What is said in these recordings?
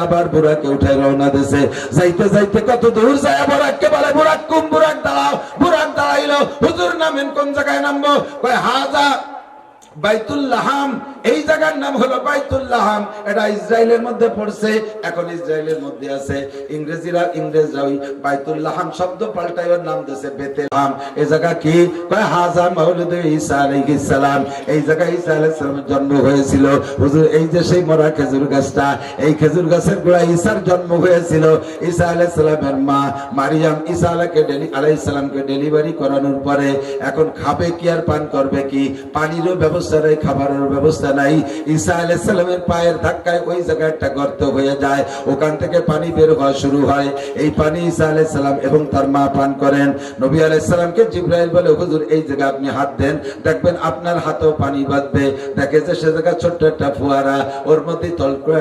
আবার বুরাকে উঠাই রওনা দিয়েছে। যাইতে যাইতে কত দূর যায় বুরাককে বলে বুরাক কুম, বুরাক দাঁড়াও। বুরাক দাঁড়াইলো। হুজুর নামেন কোন জায়গায় নামবো? কয় হাজা বাইতুল লাহাম। এই জায়গার নাম হলো বাইতুল লাহাম। এটা ইসরায়েলের মধ্যে পড়ছে, এখন ইসরায়েলের মধ্যে আছে। ইংরেজরা ওই বাইতুল লাহাম শব্দ পাল্টায় ওর নাম দিয়েছে বেতেলহাম। এই জায়গা কি? কয় হাজা মাউলিদ ঈসা আলাইহিস সালাম। এই জায়গায় ঈসা আলাইহিস সালামের জন্ম হয়েছিল। হুজুর এই যে সেই মরা খেজুর গাছটা, এই খেজুর গাছের গোড়ায় ঈসার জন্ম হয়েছিল। ঈসা আলাইহিস সালামের মা মারিয়াম ঈসা আলাইহিস সালামকে ডেলিভারি করানোর পরে এখন খাবে কি আর পান করবে কি? পানিরও ব্যবস্থা নাই, খাবারের ব্যবস্থা নাই। ঈসা আলাইহিস সালামের পায়ের ধাক্কায় ওই জায়গায় একটা গর্ত হয়ে যায়, ওখান থেকে পানি বের হওয়া শুরু হয়। এই পানি ঈসা আলাইহিস সালাম এবং তার মা পান করেন। নবী আলাইহিস সালামকে জিবরাইল বলে হুজুর এই জায়গায় আপনি হাত দেন, দেখবেন আপনার হাতেও পানি বাঁধবে। দেখে যে সে জায়গা ছোট্ট একটা ফোয়ারা, ওর মধ্যে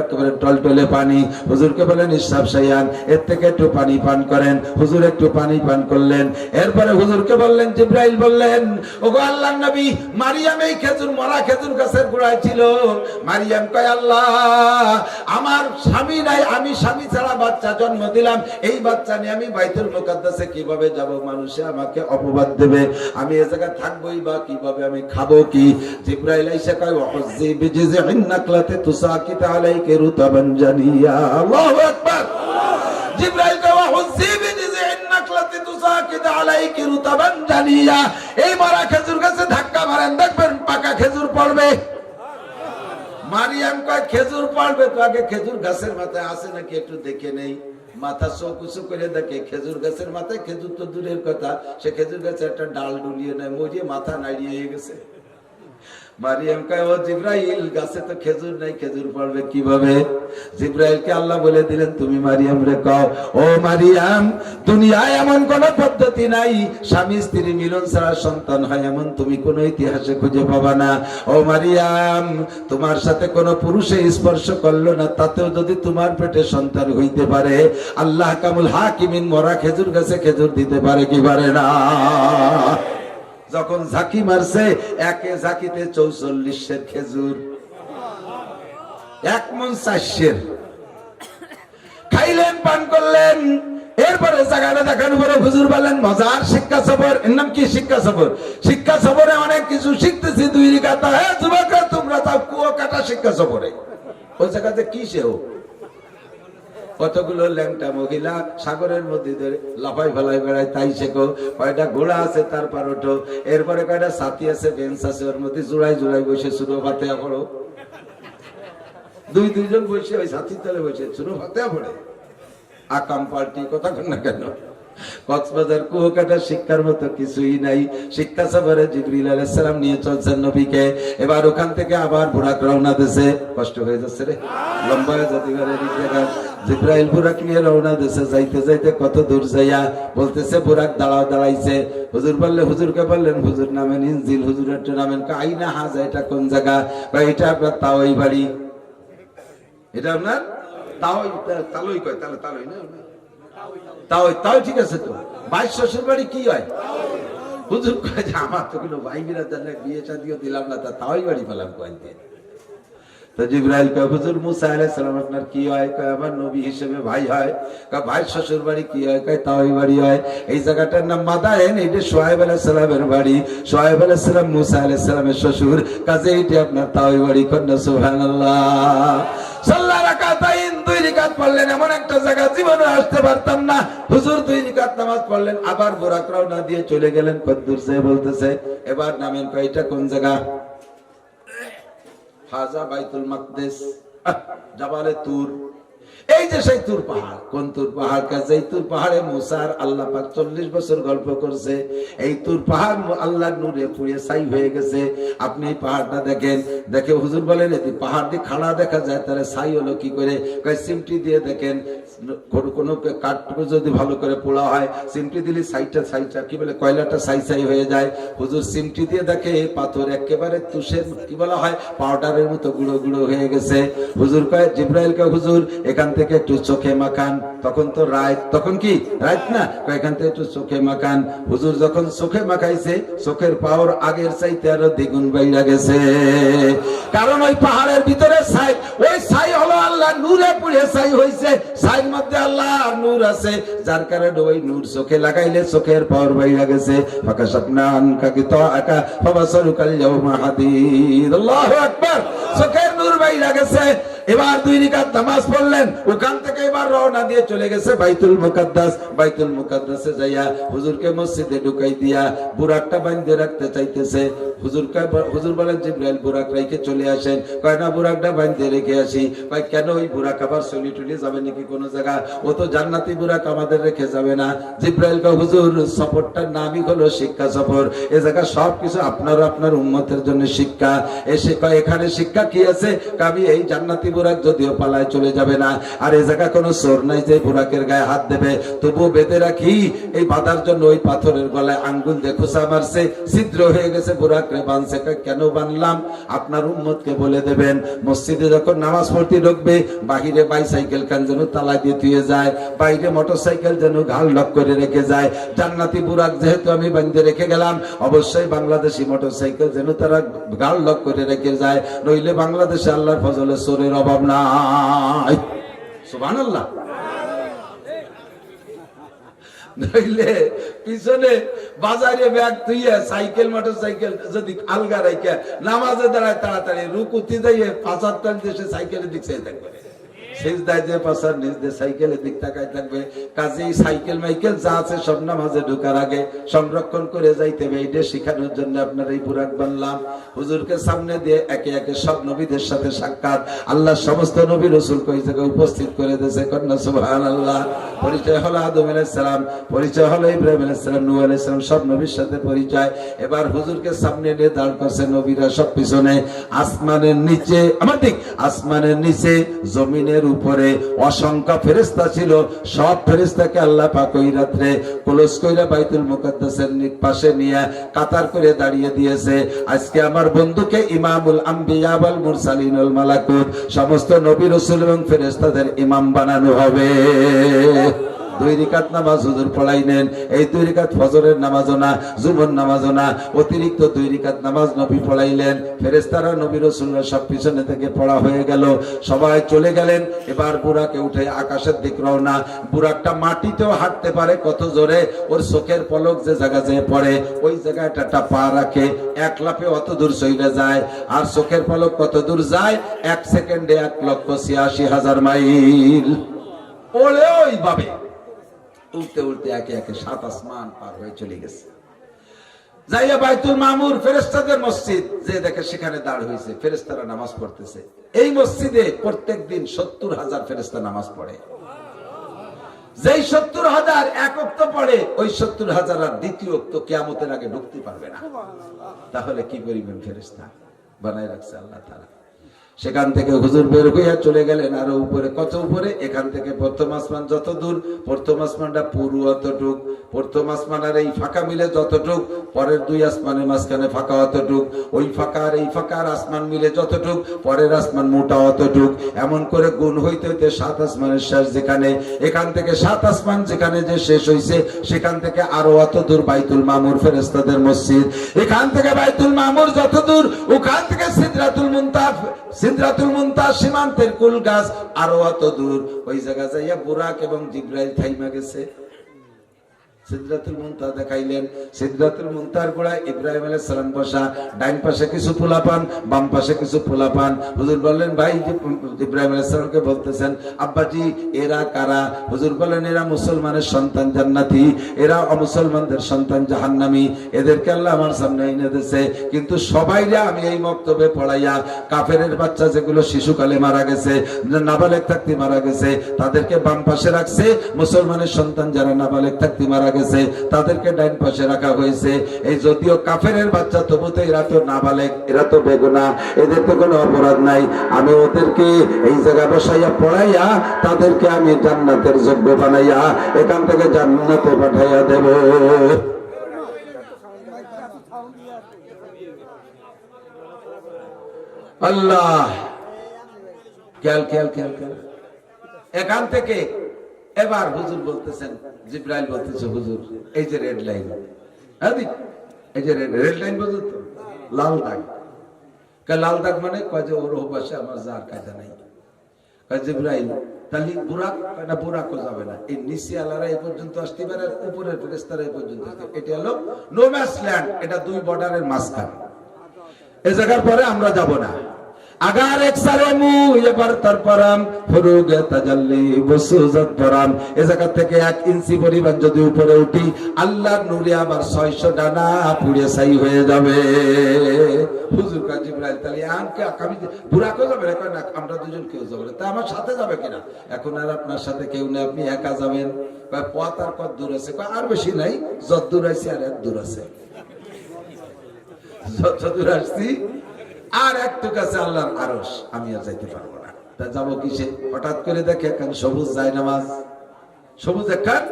একেবারে টলটলে পানি। হুজুরকে বলেন ইসরাফ শাইয়ান, এর থেকে একটু পানি পান করেন। হুজুর একটু পানি পান করলেন। এরপরে হুজুরকে বললেন, জিবরাইল বললেন, ওগো আল্লাহর নবী, মারিয়াম এই খেজুর মরা খেজুর গাছের গোড়ায় ছিল। মারিয়াম কয় আল্লাহ, আমার স্বামী নাই, আমি স্বামী ছাড়া বাচ্চা জন্ম দিলাম, এই বাচ্চা নিয়ে আমি বাইতুল মুকাদ্দাসে কিভাবে যাব? মানুষে আমাকে অপবাদ দেবে, আমি এ জায়গায় থাকবোই বা কিভাবে? আমি খাবো কি? জিবরাইল এসে কয় ওয়াহজি বিজিযিন নাকলাতি তুসাকিত আলাইকা রুতাবান জানিয়া। আল্লাহু আকবার। জিবরাইল কয় ওয়াহজি বিজিযিন নাকলাতি তুসাকিত আলাইকা রুতাবান জানিয়া। এই মরা খেজুর গাছে ধাক্কা মারেন, দেখবেন পাকা খেজুর পড়বে। মারিয়াম কয় খেজুর পড়বে তো আগে খেজুর গাছের মাথায় আছে নাকি একটু দেখে নেই। মাথা চৌকুচু করে দেখে খেজুর গাছের মাথায় খেজুর তো দূরের কথা, সে খেজুর গাছে একটা ডাল ডুলিয়ে নেয়, মরিয়ে মাথা নাড়িয়ে গেছে। মারিয়াম কয় ও জিবরাইল, গাছে তো খেজুর নাই, খেজুর পড়বে কিভাবে? জিবরাইলকে আল্লাহ বলে দিলেন, তুমি মারিয়াম রে কও, ও মারিয়াম, দুনিয়ায় এমন কোন পদ্ধতি নাই স্বামী স্ত্রী মিলন ছাড়া সন্তান হয়, এমন তুমি কোন ইতিহাসে খুঁজে পাবা না। ও মারিয়াম, তোমার সাথে কোন পুরুষে স্পর্শ করলো না, তাতেও যদি তোমার পেটে সন্তান হইতে পারে, আল্লাহ কামুল হাকিমিন মরা খেজুর গাছে খেজুর দিতে পারে কি পারে না? যখন ঝাঁকি মারছে, একে ঝাঁকিতে 44 খেজুর, 1 মণ 4 খাইলেন, পান করলেন। এরপরে জায়গাটা দেখানোর পরে হুজুর বললেন মজার শিক্ষা সফর। এর নাম কি? শিক্ষা সফর। শিক্ষা সফরে অনেক কিছু শিখতেছি। 2 রিকাতা। হ্যাঁ যুবকরা, তোমরা তাও কুয়ো কাটা শিক্ষা সফরে। ওই জায়গাতে কি সেও কতগুলো ল্যাংটা মহিলা সাগরের মধ্যে ধরে লাফাই ফেলাই বেড়ায়, তাই শেখো। কয়টা ঘোড়া আছে তারপর ওঠো। এরপরে কয়টা সাথী আছে, বেঞ্চ আছে, ওর মধ্যে জোড়াই জোড়াই বসে সুরো ফাতেহা পড়ো। 2 জন বসে ওই সাথীর তলে বসে সুরো ফাতেহা পড়ে। আকাম পার্টি কথা কন না কেন? কক্সবাজার কুয়াকাটা শিক্ষার মতো কিছুই নাই। শিক্ষা সফরে জিবরিল আলাইহিস সালাম নিয়ে চলছেন নবীকে। এবার ওখান থেকে আবার বুরাক রওনা দিয়েছে। কষ্ট হয়ে যাচ্ছে রে, লম্বা হয়ে যেতে পারে। জিবরাইল বুরাক নিয়ে রওনা দিয়েছে। যাইতে যাইতে কত দূর যাইয়া বলতেছে বুরাক দাঁড়াও, দাঁড়াইছে। হুজুর বললে, হুজুরকে বললেন, হুজুর নামেন ইনজিল, হুজুর একটু নামেন। আইনা হাজা, এটা কোন জায়গা? এটা আপনার তাওই বাড়ি। এটা আপনার তাওই, তালই কয়, তাহলে তালই না, তাও তাও ঠিক আছে। তো ভাই শ্বশুর বাড়ি কি হয়? হুজুর কয় যে আমার তো কোনো ভাই বিরাদার নাই, বিয়ে শাদিও দিলাম না, তা তাওই বাড়ি পেলাম কয়েন দিয়ে। তো জিবরাইল কয় হুজুর মুসা আলাইহিস সালাম আপনার কি হয়? কয় আমার নবী হিসেবে ভাই হয়। কয় ভাই শ্বশুর বাড়ি কি হয়? কয় তাওই বাড়ি হয়। এই জায়গাটার নাম মাদায়েন, এটা শুআয়ব আলাইহিস সালামের বাড়ি। শুআয়ব আলাইহিস সালাম মুসা আলাইহিস সালামের শ্বশুর, কাজে এইটা আপনার তাওই বাড়ি। কন্যা সুবহানাল্লাহ। সাল্লা রাকাতাইন, 2 রিকাত পড়লেন। এমন একটা জায়গা জীবনে আসতে পারতাম না। হুজুর 2 রিকাত নামাজ পড়লেন, আবার বুরাক রওনা দিয়ে চলে গেলেন। কদ্দুর সে বলতেছে এবার নামেন। কয়টা কোন জায়গা? হাজা বাইতুল মাকদিস, জাবালে তুর। এই যে সেই তুর পাহাড়। কোন তুর পাহাড়? যেই তুর পাহাড়ে মুসা আর আল্লাহ পাক 40 বছর গল্প করছে। এই তুর পাহাড় আল্লাহর নূরে পুড়ে ছাই হয়ে গেছে। আপনি এই পাহাড়টা দেখেন। দেখে হুজুর বলেন এই পাহাড় দিয়ে খাড়া দেখা যায়, তাহলে ছাই হলো কি করে? কয় সিমটি দিয়ে দেখেন, কোনো কাঠটুকু যদি ভালো করে পোড়া হয়, সিমটি দিলে ছাইটা কি বলে, কয়লাটা ছাই হয়ে যায়। হুজুর সিমটি দিয়ে দেখে পাথর একেবারে তুষের কি বলা হয়, পাউডারের মতো গুঁড়ো গুঁড়ো হয়ে গেছে। হুজুর কয়, জিবরাইল কয় হুজুর এখান থেকে একটু চোখে মাখান। তখন তো রাত, তখন কি রাত না, এখান থেকে একটু চোখে মাখান। হুজুর যখন চোখে মাখাইছে, চোখের পাওয়ার আগের চাইতে আরো দ্বিগুণ বাইরা গেছে। কারণ ওই পাহাড়ের ভিতরে ছাই, ওই ছাই হলো আল্লাহ নূরে পুড়ে ছাই হইছে, ছাইয়ের মধ্যে আল্লাহ নূর আছে, যার কারণে ওই নূর চোখে লাগাইলে চোখের পাওয়ার বাইরা গেছে। ফাকাশাফনা আনকা গিতাআকা ফাবাসারুকাল ইয়াওমা হাদীদ। আল্লাহু আকবার। চোখের নূর বাইরা গেছে। এবার 2 রাকাত নামাজ পড়লেন, ওখান থেকে এবার রওনা দিয়ে চলে গেছে বাইতুল মুকাদ্দাস। বাইতুল মুকাদ্দাসে যাইয়া হুজুরকে মসজিদে ঢুকাই দিয়া বুরাকটা বাঁধে রাখতে চাইতেছে। হুজুর বলেন জিবরাইল বুরাক রেখে চলে আসেন। কয় না, বুরাকটা বাঁধে রেখে আসি। কয় কেন, ওই বুরাক আবার চলি টুলি যাবে নাকি কোন জায়গা? ও তো জান্নাতি বুরাক, আমাদের রেখে যাবে না। জিবরাইল কয় হুজুর, সফরটার নামই হলো শিক্ষা সফর, এ জায়গা সবকিছু আপনার আপনার উম্মতের জন্য শিক্ষা। এসে কয় এখানে শিক্ষা কি আছে? আমি এই জান্নাতি বুরাক যদিও পালায় চলে যাবে না, আর এ জায়গা কোনো চোর নাই যে বুরাকের গায়ে হাত দেবে, তবুও বেঁধে রাখি। এই বাঁধার জন্য ওই পাথরের গলায় আঙ্গুল দিয়ে খোঁচা মারছে, ছিদ্র হয়ে গেছে, বুরাকরে বাঁধছে। কেন বানলাম? আপনার উম্মতকে বলে দেবেন, মসজিদে যখন নামাজ পড়তে ঢুকবে, বাহিরে বাইসাইকেল কান যেন তালা দিয়ে ধুয়ে যায়, বাইরে মোটরসাইকেল যেন ঘাল লক করে রেখে যায়। জান্নাতি বুরাক যেহেতু আমি বাঁধে রেখে গেলাম, অবশ্যই বাংলাদেশি মোটরসাইকেল যেন তারা ঘাল লক করে রেখে যায়, নইলে বাংলাদেশে আল্লাহর ফজলে চোরের অভাব নাই। সুবহানাল্লাহ। নইলে পিছনে বাজারে ব্যাগ থুইয়া সাইকেল মোটরসাইকেল যদি আলগা রাইখা নামাজে দাঁড়ায়, তাড়াতাড়ি রুকুতে যাইয়ে 75 দেশে সাইকেলের দিক চাই থাকবে, সিজদায় যে পাশার নিজ দিয়ে সাইকেলের দিক তাকায় থাকবে। কাজেই সাইকেল মাইকেল যা আছে সব নামাজে ঢোকার আগে সংরক্ষণ করে যাইতে হবে। এইটা শেখানোর জন্য আপনার এই বুরাক বানলাম। হুজুরকে সামনে দিয়ে একে একে সব নবীদের সাথে সাক্ষাৎ, আল্লাহ সমস্ত নবী রাসূল কই জায়গায় উপস্থিত করে দিয়েছে। কন্যা সুবহানাল্লাহ। পরিচয় হলো আদম আলাইহিস সালাম, পরিচয় হলো ইব্রাহিম আলাইহিস সালাম, নূহ আলাইহিস সালাম, সব নবীর সাথে পরিচয়। এবার হুজুরকে সামনে নিয়ে দাঁড় করছে, নবীরা সব পিছনে। আসমানের নিচে, আমার ঠিক আসমানের নিচে, জমিনের উপরে অসংখ্য ফেরেশতা ছিল। সব ফেরেশতাকে আল্লাহ পাক ওই রাতে ক্লোজ কইরা বাইতুল মুকাদ্দাসের পাশে নিয়ে কাতার করে দাঁড়িয়ে দিয়েছে। আজকে আমার বন্ধুকে ইমামুল আম্বিয়া ওয়াল মুরসালিন ওয়াল মালাকুত, সমস্ত নবী রাসূল এবং ফেরেশতাদের ইমাম বানানো হবে। 2 রাকাত নামাজ হুজুর পড়াইলেন। এই 2 রাকাত ফজরের নামাজও না, জুমার নামাজও না, অতিরিক্ত 2 রাকাত নামাজ নবী পড়াইলেন। ফেরেশতারা নবী রাসূলরা সব পিছনে থেকে পড়া হয়ে গেল, সবাই চলে গেলেন। এবার বুরাকে উঠে আকাশের দিক রওনা। বুরাকটা মাটিতেও হাঁটতে পারে কত জোরে, ওর চোখের পলক যে জায়গা যেয়ে পড়ে ওই জায়গায় একটা পা রাখে, এক লাফে অত দূর চলে যায়। আর চোখের পলক কত দূর যায়? 1 সেকেন্ডে 1,86,000 মাইল ওরে। ওইভাবে উল্টে উল্টে একে একে 7 আসমান পার হয়ে চলে গেছে। যাইয়া বাইতুল মামুর ফেরেশতাদের মসজিদ যে দেখে সেখানে দাঁড় হয়েছে, ফেরেশতারা নামাজ পড়তেছে। এই মসজিদে প্রত্যেক দিন 70,000 ফেরেশতা নামাজ পড়ে। যেই 70,000 এক ওয়াক্ত পড়ে, ওই 70,000 আর দ্বিতীয় ওয়াক্ত কিয়ামতের আগে ঢুকতে পারবে না। তাহলে কি পরিমাণ ফেরেশতা বানায় রাখছে আল্লাহ তাআলা। সেখান থেকে হুজুর বের হইয়া চলে গেলেন আরো উপরে। কত উপরে? এখান থেকে প্রথম আসমান যত দূর, প্রথম আসমানটা পুরো অতটুক, প্রথম আসমান আর এই ফাঁকা মিলে যতটুক, পরের 2 আসমানের মাঝখানে ফাঁকা অতটুক, ওই ফাঁকা আর এই ফাঁকা আর আসমান মিলে যতটুক, পরের আসমান মোটা অতটুক। এমন করে গুণ হইতে হইতে 7 আসমানের শেষ যেখানে, এখান থেকে 7 আসমান যেখানে যে শেষ হইছে, সেখান থেকে আরো অত দূর বাইতুল মামুর ফেরেশতাদের মসজিদ। এখান থেকে বাইতুল মামুর যত দূর, ওখান থেকে সিদরাতুল মুনতাহা, সিদরাতুল মুনতাহা সীমান্তের কুল গাছ আরো অত দূর। ওই জায়গা যাইয়া বুরাক এবং জিবরাইল থাইমা গেছে। সিদরাতুল মুনতাহা দেখাইলেন। সিদরাতুল মুনতাহার গোড়ায় ইব্রাহিম আলাইহিস সালাম বসা, ডাইন পাশে কিছু পোলাপান, বাম পাশে কিছু পোলাপান। হুজুর বললেন, ভাই ইব্রাহিম আলাইহিস সালামকে বলতেছেন, আব্বাজি এরা কারা? হুজুর বললেন, এরা মুসলমানের সন্তান জান্নাতি, এরা অমুসলমানদের সন্তান জাহান্নামী। এদেরকে আল্লাহ আমার সামনে এনে দিয়েছে, কিন্তু সবাইরা আমি এই মক্তবে পড়াইয়া কাফেরের বাচ্চা যেগুলো শিশুকালে মারা গেছে, নাবালেগ থাকতে মারা গেছে, তাদেরকে বাম পাশে রাখছে। মুসলমানের সন্তান যারা নাবালেগ থাকতে মারা গেছে তাদেরকে ডাইন পাশে রাখা হয়েছে। এই যদিও কাফেরের বাচ্চা, তবু তো এরা তো নাবালেগ, এরা তো বেগুনাহ, এদের তো কোনো অপরাধ নাই। আমি ওদেরকে এই জায়গায় বসাইয়া পড়াইয়া তাদেরকে আমি জান্নাতের যোগ্য বানাইয়া এখান থেকে জান্নাতে পাঠাইয়া দেব। আল্লাহ, খেয়াল খেয়াল খেয়াল খেয়াল। এখান থেকে এবার হুজুর বলতেছেন, জিব্রাইল বলতেছে, হুজুর এই যে রেড লাইন, এই যে রেড লাইন বুঝুন তো, লাল দাগ। লাল দাগ মানে কয় যে ওর পাশে আমার যার কায়দা নাই। জিব্রাইল তাহলে বুরাক না, বুরাকও যাবে না, এই নিচে আলারা এই পর্যন্ত আসতে পারে, উপরের ফেরেশতারা এই পর্যন্ত আসতে। এটা হলো নো ম্যাচ ল্যান্ড, এটা দুই বর্ডারের মাঝখানে। এই জায়গার পরে আমরা যাব না। আগার এক সারে মুহ ये बरतर परम फरूग तजल्ली वसुजत परम। এই জায়গা থেকে 1 ইঞ্চি পরিমাণ যদি উপরে উঠি, আল্লাহর নূরে আবার 600 ডানা পুড়ে ছাই হয়ে যাবে। হুজুর কা জিবরাইল তাহলে আমকে আমি বুরাকও যাবে না, আমরা দুজন কেউ যাবে না, তা আমার সাথে যাবে কিনা? এখন আর আপনার সাথে কেউ নেই, আপনি একা যাবেন। পথ আর কত দূর আছে? আর বেশি নাই, যত দূর আছে আর এত দূর আছে, যত দূর আসছি আর একটু কাছে আল্লাহর আরশ, আমি আর যাইতে পারবো না। তা যাবো কিসে? হঠাৎ করে দেখে একখান সবুজ জায়নামাজ, সবুজ একখান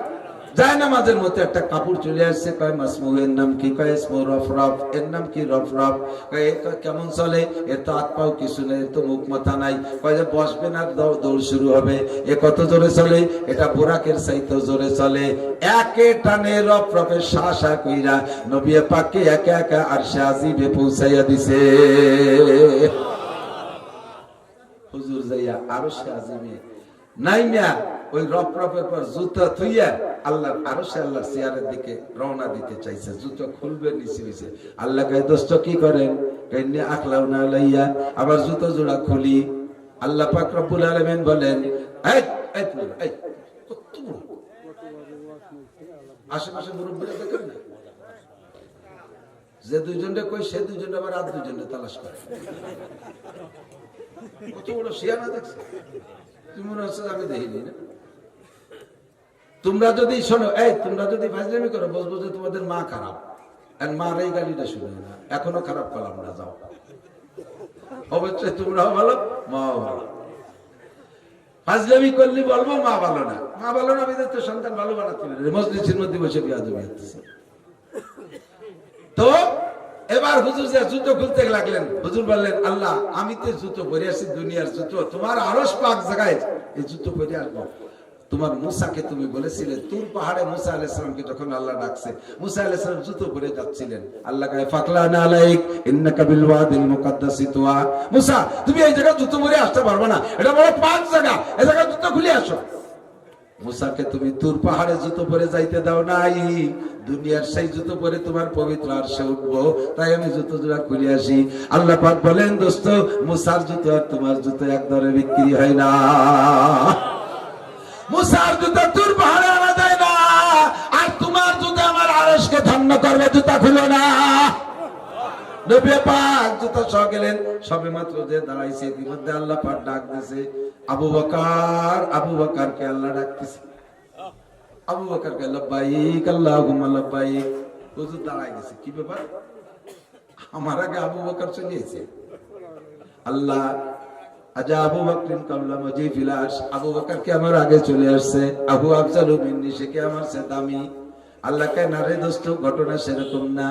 জায়নামাজের মধ্যে একটা কাপড় চলে আসছে। কয় মাসমু, এর নাম কি? কয় ইসমু রফরফ। এর নাম কি? রফরফ। কয় কেমন চলে? এর তো হাত পাও কিছু নেই, এর তো মুখ মাথা নাই। কয় যে বসবে না, দৌড় শুরু হবে। এ কত জোরে চলে? এটা বোরাকের চাইতেও জোরে চলে। একে টানে রফরফের শাসা কইরা নবী পাককে একা একা আরশে আজিমে পৌঁছাইয়া দিছে। হুজুর যাইয়া আরশে আজিমে নাইমিয়া ওই রফরফের পর জুতা থুইয়া আল্লাহর আরশে আল্লাহর চেয়ারের দিকে রওনা দিতে চাইছে। জুতা খুলবে নিচে হইছে। আল্লাহ কয় দোস্ত কি করেন? কইনি আখলাউ না লাইয়া, আবার জুতা জোড়া খুলি। আল্লাহ পাক রব্বুল আলামিন বলেন, এই এই এই কত বড় আশেপাশে মুরব্বিরা দেখেন না, যে দুইজনটা কই সে দুইজনটা আবার আর দুইজনটা তালাশ করে। কত বড় শিয়ানা দেখছে, তুমি মনে হচ্ছে আমি দেখিনি না। তোমরা যদি শোনো, এই তোমরা যদি ফাজলামি করো, বলবো যে তোমাদের মা খারাপ। আর মার এই গালিটা শুনে না, এখনো খারাপ করলাম না, যাও। অবশ্যই তোমরাও ভালো, মাও ভালো। ফাজলামি করলে বলবো মা ভালো না, মা ভালো না, বিদেশ তো সন্তান ভালো বানাতে পারে। মজলিসের মধ্যে বসে বিয়াদবি হচ্ছে। তো এবার হুজুর যে জুতো খুলতে লাগলেন, হুজুর বললেন, আল্লাহ আমি তো জুতো পরে আসি, দুনিয়ার জুতো, তোমার আরশ পাক জায়গায় এই জুতো পরে আসবো। তোমার মুসাকে তুমি বলেছিলে, তুর পাহাড়ে মুসা আলাইহিস সালামকে যখন আল্লাহ ডাকছে, মুসা আলাইহিস সালাম জুতো পরে যাচ্ছিলেন। আল্লাহ কয় ফাকলানা আলাইক ইন্নাকা বিল ওয়াদিল মুকাদ্দাসি তুয়া। মুসা তুমি এই জায়গা জুতো পরে আসতে পারবে না, এটা বড় পাক জায়গা, এই জায়গা জুতো খুলে আসো। মুসাকে তুমি তুর পাহাড়ে জুতো পরে যাইতে দাও নাই, দুনিয়ার সেই জুতো পরে তোমার পবিত্র আরশে উঠবো, তাই আমি জুতো জোড়া খুলে আসি। আল্লাহ পাক বলেন, দোস্ত মুসার জুতো আর তোমার জুতো এক দরে বিক্রি হয় না। মুসার জুতো তুর পাহাড়ে আনা যায় না, আর তোমার জুতো আমার আরশকে ধন্য করবে, জুতা খুলো না। নবী পাক জুতো সহ গেলেন, সবে মাত্র যে দাঁড়াইছে, ইতিমধ্যে আল্লাহ পাক ডাক দিয়েছে, আবু বকর। আবু বকরকে আল্লাহ ডাকতেছে। আবু বকরকে লব্বাইক আল্লাহুম্মা লব্বাইক। হুজুর দাঁড়াই গেছে, কি ব্যাপার? আমার আগে আবু বকর চলে এসেছে। আল্লাহ আজা আবু বকরিন কাবলা মাজি ফিলাস, আবু বকর কে আমার আগে চলে আসছে। আবু আফজালু মিন্নি, সে কে আমার সে দামি। আল্লাহ কে না রে দোস্ত, ঘটনা সেরকম না,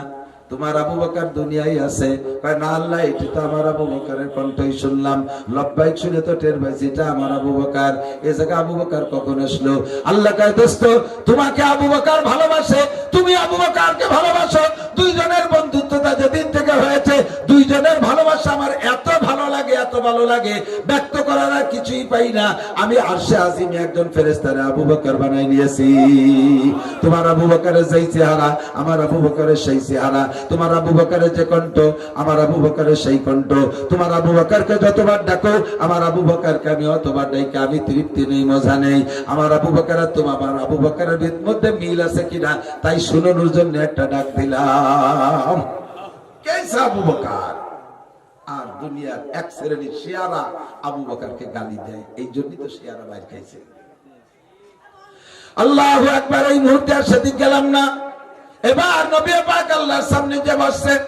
তোমার আবু বকর দুনিয়ায় আছে। কয় না আল্লাহ, এটা তো আমার আবু বকরের কণ্ঠই শুনলাম। লব্বাইক শুনে তো টের পাইছি এটা আমার আবু বকর। এ জায়গা আবু বকর কখন আসলো? আল্লাহ কয় দোস্ত তোমাকে আবু বকর ভালোবাসে, তুমি আবু বকরকে ভালোবাসো। দুইজনের বন্ধুত্বতা যেদিন থেকে হয়েছে, দুইজনের ভালোবাসা আমার এত ভালো লাগে, এত ভালো লাগে, ব্যক্ত করার আর কিছুই পাই না। আমি আরশে আজিমে একজন ফেরেশতারে আবু বকর বানাই নিয়েছি। তোমার আবু বকরের যেই চেহারা, আমার আবু বকরের সেই চেহারা। তোমার আবু বকরের যে কণ্ঠ, আমার আবু বকরের সেই কণ্ঠ। তোমার আবু বকরকে যতবার ডাকো, আমার আবু বকরকে আমি অতবার ডাকি, আমি তৃপ্তি নেই, মজা নেই। আমার আবু বকর আর তোমার আবু বকরের মধ্যে মিল আছে কিনা, তাই শুনানোর জন্য একটা ডাক দিলাম। কেসা আবু বকর? আর দুনিয়ার এক শ্রেণীর শিয়ারা আবু বকরকে গালি দেয়, এই জন্যই তো শিয়ারা বাইর খাইছে। আল্লাহু আকবার। এই মুহূর্তে আর সেদিক গেলাম না। এবার নবী পাক আল্লাহর সামনে যে বসছেন,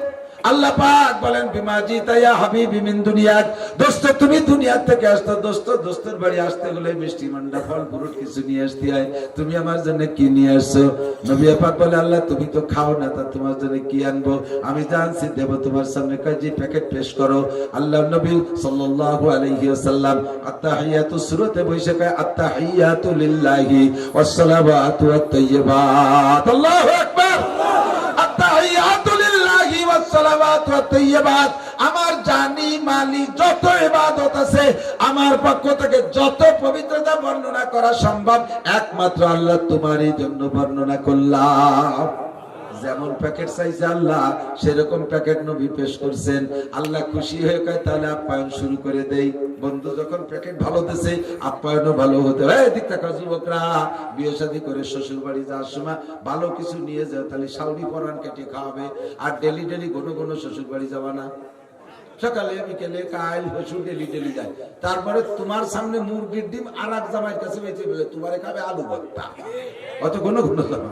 আল্লাহ পাক বলেন বিমা জিতা ইয়া হাবিবি মিন দুনিয়াক, দোস্ত তুমি দুনিয়া থেকে আসতো, দোস্তের বাড়ি আসতে হলে মিষ্টি মান্ডা ফল ফ্রুট কিছু নিয়ে আসতে হয়, তুমি আমার জন্য কি নিয়ে আসছো? নবী পাক বলে আল্লাহ তুমি তো খাও না, তা তোমার জন্য কি আনবো? আমি জানছি দেব তোমার সামনে, কাজী প্যাকেট পেশ করো। আল্লাহ নবী সাল্লাল্লাহু আলাইহি ওয়াসাল্লাম আত্তাহিয়াতু সূরাতে বসে কয় আত্তাহিয়াতু লিল্লাহি ওয়াস সালাওয়াতু ওয়াত তাইয়্যিবাত। আল্লাহু আকবার। আত্তাহিয়াতু লিল্লাহি ওয়াস সালাওয়াতু ওয়াত তাইয়্যিবাত, আমার জানি মালি যত ইবাদত আছে আমার পক্ষ থেকে যত পবিত্রতা বর্ণনা করা সম্ভব একমাত্র আল্লাহ তোমারই জন্য বর্ণনা করলাম। যেমন প্যাকেট চাইছে আল্লাহ সেরকম প্যাকেট নবী পেশ করছেন। আল্লাহ খুশি হয়ে কয় তাহলে আপ্যায়ন শুরু করে দেই। বন্ধু যখন প্যাকেট ভালো দিছে আপ্যায়নও ভালো হতে হয়। এদিক থেকে যুবকরা বিয়ে শাদী করে শ্বশুর বাড়ি যাওয়ার সময় ভালো কিছু নিয়ে যাও, তাহলে শাউরি পরান কেটে খাওয়াবে। আর ডেলি ডেলি ঘন ঘন শ্বশুর বাড়ি যাওয়া না, সকালে বিকেলে কাল শ্বশুর ডেলি ডেলি যায়। তারপরে তোমার সামনে মুরগির ডিম আর এক জামাইয়ের কাছে বেঁচে বলে তোমারে খাবে আলু ভর্তা, অত ঘন ঘন যাওয়া।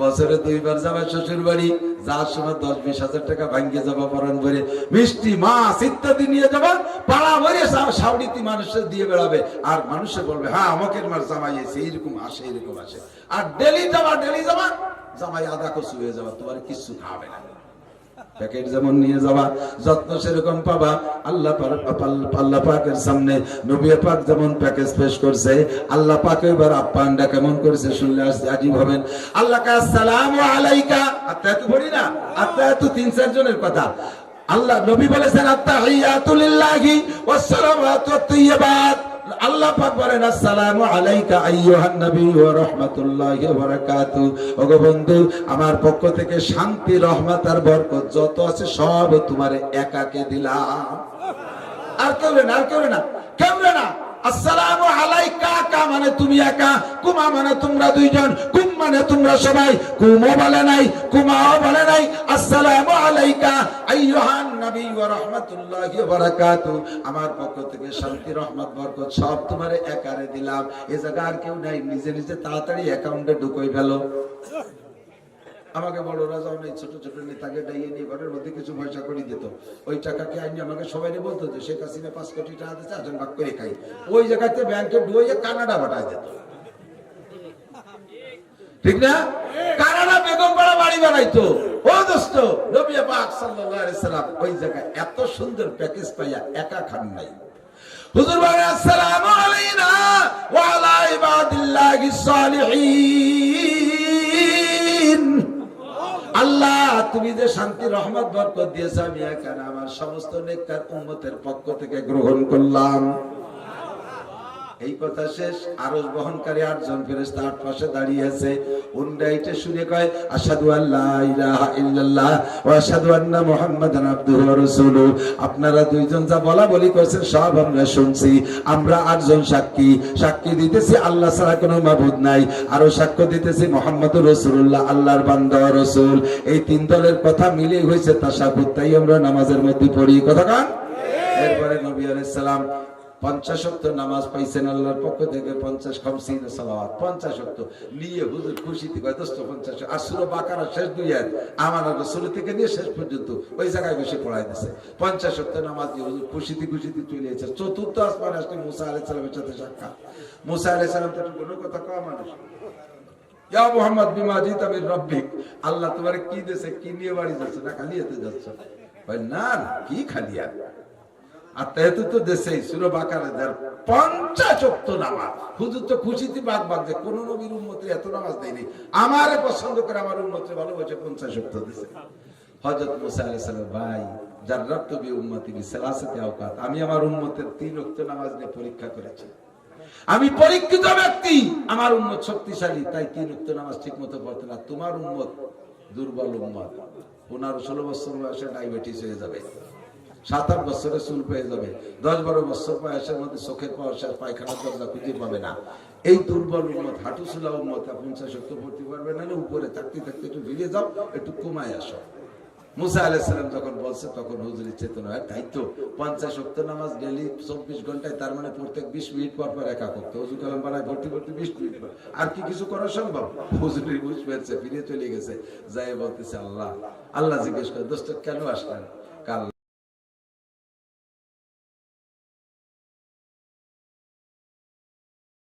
বছরে 2 বার যাবা শ্বশুর বাড়ি, যাওয়ার সময় 10-20 হাজার টাকা ভাঙ্গে যাবা, পরান ভরে মিষ্টি মাছ ইত্যাদি নিয়ে যাবা, পাড়া ভরে সাউরিতি মানুষের দিয়ে বেড়াবে। আর মানুষে বলবে হ্যাঁ আমাকের মার জামাই এসে এইরকম আসে এইরকম আসে। আর ডেলি যাবা জামাই আদা কচু হয়ে যাবা, তোমার কিছু খাবে না। প্যাকেট যেমন নিয়ে যাওয়া যত্ন সেরকম পাবা। আল্লাহ পাকের সামনে নবী পাক যেমন প্যাকেজ পেশ করছে, আল্লাহ পাক এবার আপ্যায়নটা কেমন করেছে শুনলে আজীব হবেন। আল্লাহ কা আসসালামু আলাইকা, আত্তাহিয়াতু পড়ি না, আত্তাহিয়াতু 3-4 জনের কথা। আল্লাহ নবী বলেছেন আত্তাহিয়াতু লিল্লাহি ওয়াস সালাওয়াতু ওয়াত তাইয়্যিবাত। আল্লাহ পাক বলেন আসসালামু আলাইকা আইয়ুহান নবী ওয়া রাহমাতুল্লাহি ওয়া বারাকাতুহু। ওগো বন্ধু আমার পক্ষ থেকে শান্তি রহমত আর বরকত যত আছে সব তোমারে একাকে দিলাম, আর কেউ না, আর কেউ না, কেউ না। আসসালামু আলাইকা কা মানে তুমি একা, কুমা মানে তোমরা দুইজন, কুম মানে তোমরা সবাই। কুমও বলে নাই কুমাও বলে নাই, আসসালামু আলাইকা আইয়ুহান নবী ওয়া রাহমাতুল্লাহি ওয়া বারাকাতুহু। আমার পক্ষ থেকে শান্তি রহমত বরকত সব তোমারে একারে দিলাম। এই জায়গা আর কেউ নাই, নিজে নিজে তাড়াতাড়ি অ্যাকাউন্টে ঢুকাই ফেলো। আমাকে বড়রা যখন এই ছোট ছোট নেতাকে ডাইয়ে নিয়ে ঘরের মধ্যে কিছু পয়সা করে দিত, ওই টাকাকে আইনি আমাকে সবাই বলতো যে শেখ হাসিনা 5 কোটি টাকা দিচ্ছে, আজন ভাগ করে খাই। ওই জায়গাতে ব্যাংকে ডুয়ে কানাডা পাঠায় দিত, ঠিক না? কানাডা বেগম পাড়া বাড়ি বানাইতো। ও দোস্ত নবী পাক সাল্লাল্লাহু আলাইহি সাল্লাম ওই জায়গায় এত সুন্দর প্যাকেজ পাইয়া একা খান নাই। হুজুর বলেন আসসালামু আলাইনা ওয়া আলা ইবাদিল্লাহিস সালিহিন। আল্লাহ তুমি যে শান্তি রহমত বরকত দিয়েছ আমি একা না, আমার সমস্ত নেককার উম্মতের পক্ষ থেকে গ্রহণ করলাম। এই কথা শেষ, আরশ বহনকারী 8 জন ফেরেশতা 8 পাশে দাঁড়িয়ে আছে। উন্ডাইতে শুনে কয় আশহাদু আল্লা ইলাহা ইল্লাল্লাহ ওয়া আশহাদু আন্না মুহাম্মাদান আবদুহু ওয়া রাসূলুহু। আপনারা দুইজন যা বলা বলি করেছেন সব আমরা শুনছি। আমরা 8 জন সাক্ষী দিতেছি আল্লাহ ছাড়া কোনো মাবুদ নাই, আরো সাক্ষ্য দিতেছি মুহাম্মদুর রাসূলুল্লাহ আল্লাহর বান্দা ও রাসূল। এই 3 দলের কথা মিলে হয়েছে তাশাহুদ, তাই আমরা নামাজের মধ্যে পড়ি। কথা কান। এরপরে নবী আলাইহিস সালাম 50 ওয়াক্ত নামাজ পাইছেন আল্লাহর পক্ষ থেকে, 50 খামসিন সালাওয়াত 50 ওয়াক্ত নিয়ে হুজুর খুশিতে কয় দোস্ত 50 আর সূরা বাকারা শেষ 2 আয়াত আমার রাসূল থেকে নিয়ে শেষ পর্যন্ত ওই জায়গায় বসে পড়াই দিয়েছে। 50 ওয়াক্ত নামাজ দিয়ে হুজুর খুশিতে চলে এসেছে। চতুর্থ আসমানে আসলে মুসা আলাইহিস সালামের সাথে সাক্ষাৎ। মুসা আলাইহিস সালাম তো কোনো কথা কওয়া মানুষ, ইয়া মুহাম্মদ বিমা জিতা মির রাব্বিক, আল্লাহ তোমারে কি দিয়েছে, কি নিয়ে বাড়ি যাচ্ছে, না খালি হাতে যাচ্ছে? ভাই না কি খালি হাত, আর তেহেতু তো দেশে সূরা বাকারা 50 ওয়াক্ত নামাজ। হুজুর তো খুশিতে বাগ যে কোন নবীর উম্মতে এত নামাজ দেয়নি, আমারে পছন্দ করে আমার উম্মতে ভালোবাসে 50 ওয়াক্ত দিয়েছে। হযরত মুসা আলাইহিস সালাম ভাই জাররাতু বি উম্মতি বি সালাসাতি আওকাত, আমি আমার উম্মতের 3 ওয়াক্ত নামাজ নিয়ে পরীক্ষা করেছি। আমি পরীক্ষিত ব্যক্তি, আমার উম্মত শক্তিশালী, তাই 3 ওয়াক্ত নামাজ ঠিকমতো পড়তে না। তোমার উম্মত দুর্বল উম্মত, 15-16 বছর বয়সে ডায়াবেটিস হয়ে যাবে, 7-8 বছরে চুল পেয়ে যাবে, 10-12 বছর বয়সের মধ্যে চোখের পাওয়া পায়খানার দরজা খুঁজে পাবে না। এই দুর্বল উম্মত হাঁটু চুলা উম্মত 50 ওয়াক্ত পড়তে পারবে না। উপরে থাকতে একটু ফিরে যাও, একটু কমায় আসো। মুসা আলাইহিস সালাম যখন বলছে তখন হুজুরের চেতনা হয়, তাই তো 50 ওয়াক্ত নামাজ ডেইলি 24 ঘন্টায়, তার মানে প্রত্যেক 20 মিনিট পর পর একা করতে, ওযু কালাম বানায় ভর্তি 20 মিনিট পর, আর কি কিছু করা সম্ভব? হুজুরের বুঝ পেয়েছে, ফিরে চলে গেছে, যাই বলতেছে আল্লাহ আল্লাহ জিজ্ঞেস করে দোস্ত কেন আসলেন? কাল